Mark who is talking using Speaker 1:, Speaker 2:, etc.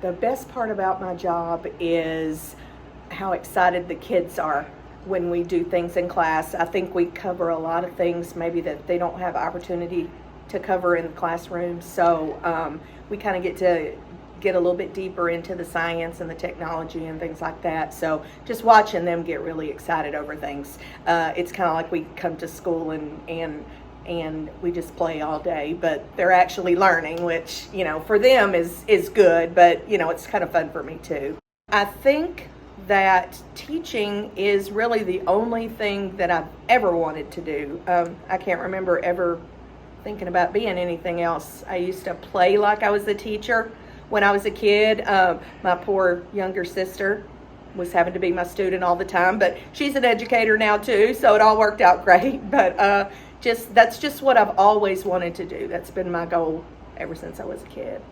Speaker 1: The best part about my job is how excited the kids are when we do things in class. I think we cover a lot of things maybe that they don't have opportunity to cover in the classroom. So we kind of get a little bit deeper into the science and the technology and things like that. So just watching them get really excited over things. It's kind of like we come to school and we just play all day, but they're actually learning, which, for them is good, but, it's kind of fun for me too. I think that teaching is really the only thing that I've ever wanted to do. I can't remember ever thinking about being anything else. I used to play like I was a teacher when I was a kid. My poor younger sister was having to be my student all the time, but she's an educator now too, so it all worked out great. But that's just what I've always wanted to do. That's been my goal ever since I was a kid.